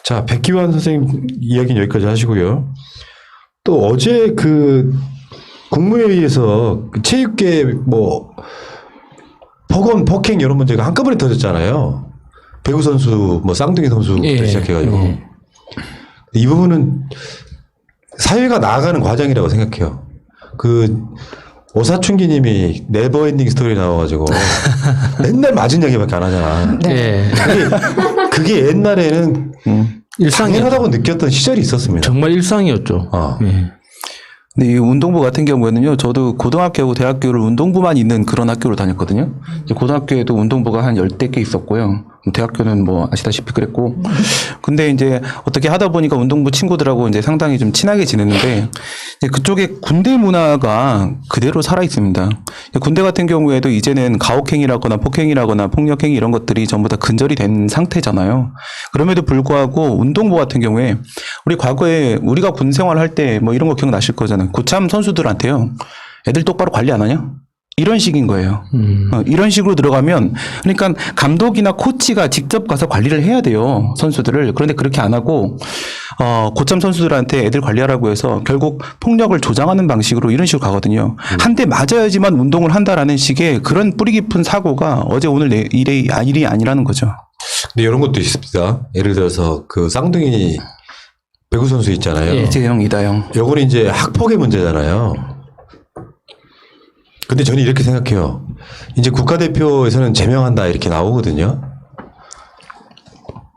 자, 백기환 선생님 이야기는 여기까지 하시고요. 또 어제 그 국무회의에서 그 체육계 뭐 폭언, 폭행 이런 문제가 한꺼번에 터졌잖아요. 배구 선수, 뭐 쌍둥이 선수부터 예. 시작해가지고. 이 부분은 사회가 나아가는 과정이라고 생각해요. 그 오사춘기님이 네버엔딩 스토리 나와가지고 맨날 맞은 얘기밖에 안 하잖아. 네. 그게 옛날에는 당연하다고 느꼈던 시절이 있었습니다. 정말 일상이었죠. 네. 근데 이 운동부 같은 경우에는요, 저도 고등학교하고 대학교를 운동부만 있는 그런 학교로 다녔거든요. 이제 고등학교에도 운동부가 한 10대 개 있었고요. 대학교는 뭐 아시다시피 그랬고. 근데 이제 어떻게 하다 보니까 운동부 친구들하고 이제 상당히 좀 친하게 지냈는데, 이제 그쪽에 군대 문화가 그대로 살아 있습니다. 군대 같은 경우에도 이제는 가혹행위라거나 폭행이라거나 폭력행위 이런 것들이 전부 다 근절이 된 상태잖아요. 그럼에도 불구하고 운동부 같은 경우에 우리 과거에 우리가 군 생활할 때 뭐 이런 거 기억나실 거잖아요. 고참 선수들한테요, 애들 똑바로 관리 안 하냐? 이런 식인 거예요. 이런 식으로 들어가면, 그러니까 감독이나 코치가 직접 가서 관리를 해야 돼요, 선수들을. 그런데 그렇게 안 하고 고참 선수들한테 애들 관리하라고 해서 결국 폭력을 조장하는 방식으로 이런 식으로 가거든요. 한 대 맞아야지만 운동을 한다라는 식의 그런 뿌리 깊은 사고가 어제 오늘 일이 아니라는 거죠. 근데 이런 것도 있습니다. 예를 들어서 그 쌍둥이 배구 선수 있잖아요. 이재영, 이다영. 요거는 이제 학폭의 문제잖아요. 근데 저는 이렇게 생각해요. 이제 국가대표에서는 제명한다 이렇게 나오거든요.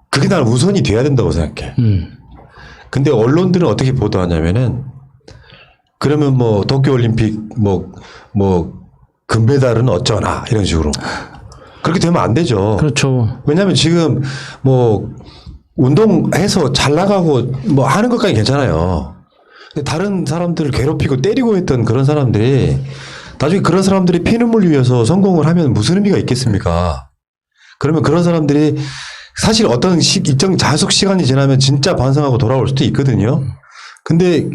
그게 난 우선이 돼야 된다고 생각해. 근데 언론들은 어떻게 보도하냐면은, 그러면 뭐 도쿄올림픽 뭐 금메달은 어쩌나 이런 식으로. 그렇게 되면 안 되죠. 그렇죠. 왜냐하면 지금 뭐 운동해서 잘 나가고 뭐 하는 것까지 괜찮아요. 근데 다른 사람들을 괴롭히고 때리고 했던 그런 사람들이 나중에 그런 사람들이 피눈물 위해서 성공을 하면 무슨 의미가 있겠습니까? 그러면 그런 사람들이 사실 어떤 일정 자숙 시간이 지나면 진짜 반성하고 돌아올 수도 있거든요. 근데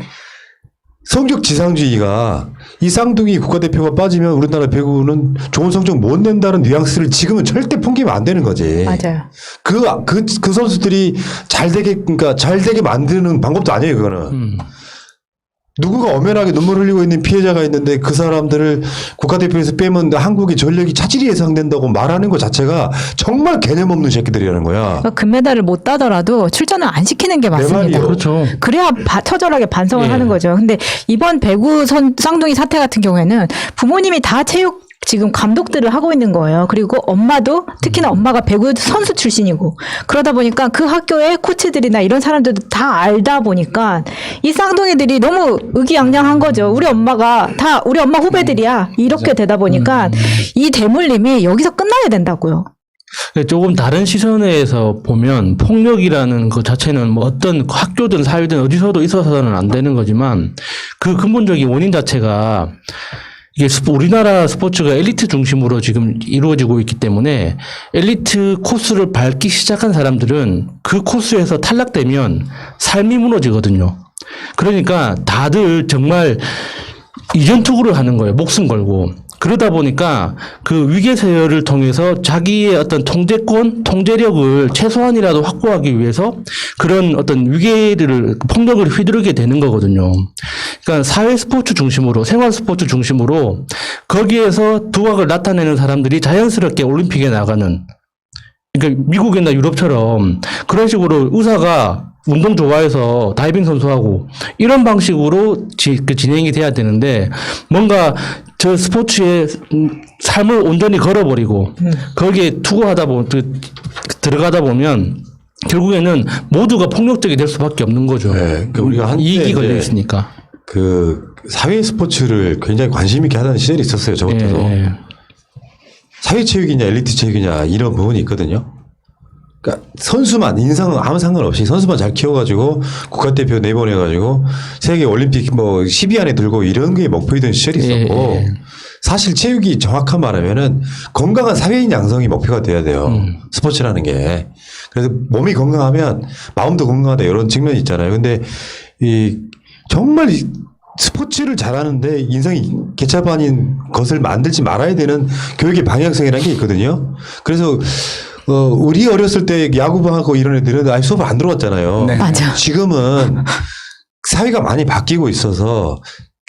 성적 지상주의가, 이 쌍둥이 국가대표가 빠지면 우리나라 배구는 좋은 성적 못 낸다는 뉘앙스를 지금은 절대 풍기면 안 되는 거지. 맞아요. 그 선수들이 잘 되게 만드는 방법도 아니에요, 그거는. 누구가 엄연하게 눈물 흘리고 있는 피해자가 있는데 그 사람들을 국가대표에서 빼면 한국의 전력이 차질이 예상된다고 말하는 것 자체가 정말 개념 없는 새끼들이라는 거야. 금메달을 못 따더라도 출전을 안 시키는 게 맞습니다. 말이에요. 그렇죠. 그래야 처절하게 반성을 예. 하는 거죠. 근데 이번 배구 쌍둥이 사태 같은 경우에는 부모님이 다 체육 지금 감독들을 하고 있는 거예요. 그리고 엄마도, 특히나 엄마가 배구 선수 출신이고, 그러다 보니까 그 학교의 코치들이나 이런 사람들도 다 알다 보니까 이 쌍둥이들이 너무 의기양양한 거죠. 우리 엄마가 다 우리 엄마 후배들이야. 이렇게 되다 보니까 이 대물림이 여기서 끝나야 된다고요. 조금 다른 시선에서 보면 폭력이라는 그 자체는 뭐 어떤 학교든 사회든 어디서도 있어서는 안 되는 거지만, 그 근본적인 원인 자체가 이게 우리나라 스포츠가 엘리트 중심으로 지금 이루어지고 있기 때문에 엘리트 코스를 밟기 시작한 사람들은 그 코스에서 탈락되면 삶이 무너지거든요. 그러니까 다들 정말 이전투구를 하는 거예요. 목숨 걸고. 그러다 보니까 그 위계세열을 통해서 자기의 어떤 통제권, 통제력을 최소한이라도 확보하기 위해서 그런 어떤 위계를, 폭력을 휘두르게 되는 거거든요. 그러니까 사회 스포츠 중심으로, 생활 스포츠 중심으로 거기에서 두각을 나타내는 사람들이 자연스럽게 올림픽에 나가는, 그러니까 미국이나 유럽처럼 그런 식으로 의사가 운동 좋아해서 다이빙 선수하고 이런 방식으로 진행이 돼야 되는데, 뭔가 저 스포츠의 삶을 온전히 걸어버리고 거기에 들어가다 보면 결국에는 모두가 폭력적이 될 수밖에 없는 거죠. 네, 그러니까 우리가 한때 이익이 걸려 있으니까. 그 사회 스포츠를 굉장히 관심 있게 하던 시절이 있었어요. 저것도. 예. 사회 체육이냐 엘리트 체육이냐 이런 부분이 있거든요. 그러니까 선수만, 인상은 아무 상관없이 선수만 잘 키워가지고 국가대표 내보내가지고 세계 올림픽 뭐 10위 안에 들고 이런 게 목표이던 시절이 있었고, 사실 체육이 정확한 말하면은 건강한 사회인 양성이 목표가 돼야 돼요. 스포츠라는 게. 그래서 몸이 건강하면 마음도 건강하다 이런 측면이 있잖아요. 근데 정말 스포츠를 잘하는데 인성이 개차반인 것을 만들지 말아야 되는 교육의 방향성이라는 게 있거든요. 그래서 우리 어렸을 때 야구부하고 이런 애들은 아예 수업을 안 들어갔잖아요. 네. 맞아. 지금은 사회가 많이 바뀌고 있어서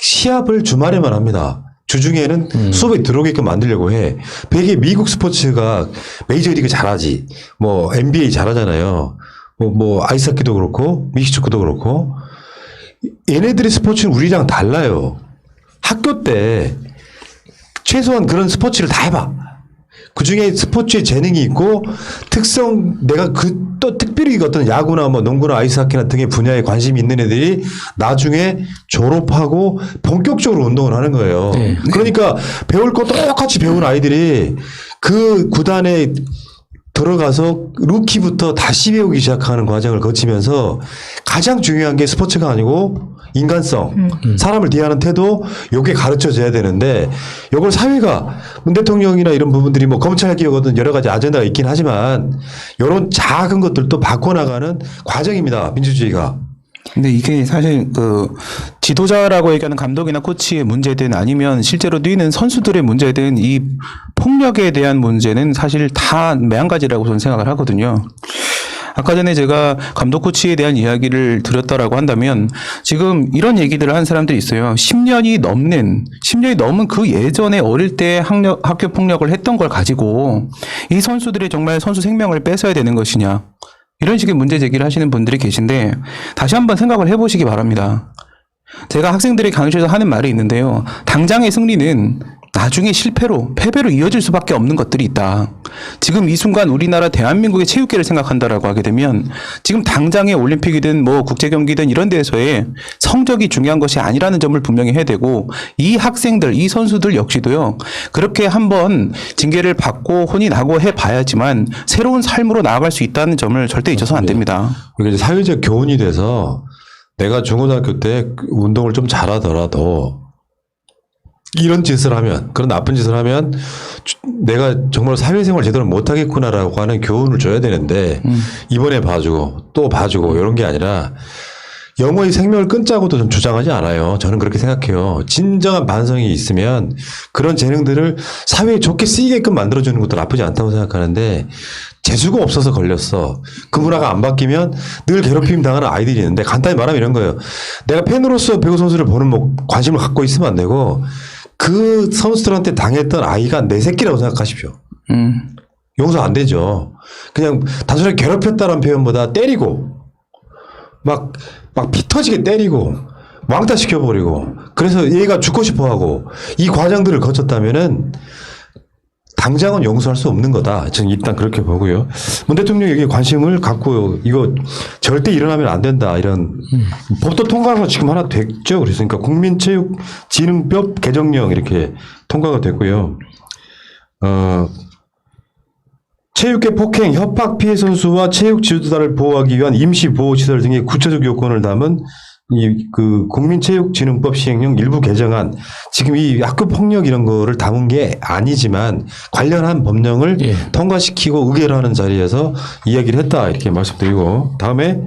시합을 주말에만 합니다. 주중에는 수업에 들어오게끔 만들려고 해. 되게 미국 스포츠가 메이저리그 잘하지. 뭐 NBA 잘하잖아요. 뭐 아이스하키도 그렇고 미식축구도 그렇고 얘네들의 스포츠는 우리랑 달라요. 학교 때 최소한 그런 스포츠를 다 해봐. 그 중에 스포츠에 재능이 있고 특성 내가 또 특별히 어떤 야구나 뭐 농구나 아이스하키나 등의 분야에 관심이 있는 애들이 나중에 졸업하고 본격적으로 운동을 하는 거예요. 네. 그러니까 배울 거 똑같이 배운 아이들이 그 구단에 들어가서 루키부터 다시 배우기 시작하는 과정을 거치면서 가장 중요한 게 스포츠가 아니고 인간성, 사람을 대하는 태도, 요게 가르쳐져야 되는데 요걸 사회가 문 대통령이나 이런 부분들이 뭐 검찰 개혁이든 여러 가지 아젠다가 있긴 하지만 요런 작은 것들도 바꿔나가는 과정입니다. 민주주의가. 근데 이게 사실 그 지도자라고 얘기하는 감독이나 코치의 문제든 아니면 실제로 뛰는 선수들의 문제든 이 폭력에 대한 문제는 사실 다 매한가지라고 저는 생각을 하거든요. 아까 전에 제가 감독 코치에 대한 이야기를 드렸다라고 한다면 지금 이런 얘기들을 한 사람들이 있어요. 10년이 넘은 그 예전에 어릴 때 학교 폭력을 했던 걸 가지고 이 선수들이 정말 선수 생명을 뺏어야 되는 것이냐. 이런 식의 문제 제기를 하시는 분들이 계신데 다시 한번 생각을 해보시기 바랍니다. 제가 학생들이 강의실에서 하는 말이 있는데요. 당장의 승리는 나중에 패배로 이어질 수밖에 없는 것들이 있다. 지금 이 순간 우리나라 대한민국의 체육계를 생각한다라고 하게 되면 지금 당장의 올림픽이든 뭐 국제경기든 이런 데에서의 성적이 중요한 것이 아니라는 점을 분명히 해야 되고 이 학생들, 이 선수들 역시도요. 그렇게 한번 징계를 받고 혼이 나고 해봐야지만 새로운 삶으로 나아갈 수 있다는 점을 절대 잊어서 안 됩니다. 그러니까 이제 사회적 교훈이 돼서 내가 중고등학교 때 운동을 좀 잘하더라도 이런 짓을 하면, 그런 나쁜 짓을 하면 내가 정말 사회생활 제대로 못하겠구나라고 하는 교훈을 줘야 되는데 이번에 봐주고 또 봐주고 이런 게 아니라 영어의 생명을 끊자고도 좀 주장하지 않아요. 저는 그렇게 생각해요. 진정한 반성이 있으면 그런 재능들을 사회에 좋게 쓰이게끔 만들어주는 것도 나쁘지 않다고 생각하는데 재수가 없어서 걸렸어. 그 문화가 안 바뀌면 늘 괴롭힘 당하는 아이들이 있는데 간단히 말하면 이런 거예요. 내가 팬으로서 배구 선수를 보는 뭐 관심을 갖고 있으면 안 되고 그 선수들한테 당했던 아이가 내 새끼라고 생각하십시오. 용서 안 되죠. 그냥 단순하게 괴롭혔다는 표현보다 때리고 막 피 터지게 때리고 왕따 시켜버리고 그래서 얘가 죽고 싶어하고 이 과정들을 거쳤다면은 당장은 용서할 수 없는 거다. 저는 일단 그렇게 보고요. 문 대통령이 여기에 관심을 갖고 이거 절대 일어나면 안 된다. 이런 법도 통과가 지금 하나 됐죠. 그랬으니까 국민체육진흥법 개정령 이렇게 통과가 됐고요. 체육계 폭행, 협박 피해 선수와 체육 지도자를 보호하기 위한 임시 보호시설 등의 구체적 요건을 담은 그 국민체육진흥법 시행령 일부 개정안, 지금 이 학교 폭력 이런 거를 담은 게 아니지만 관련한 법령을 통과시키고 의결하는 자리에서 이야기를 했다 이렇게 말씀드리고 다음에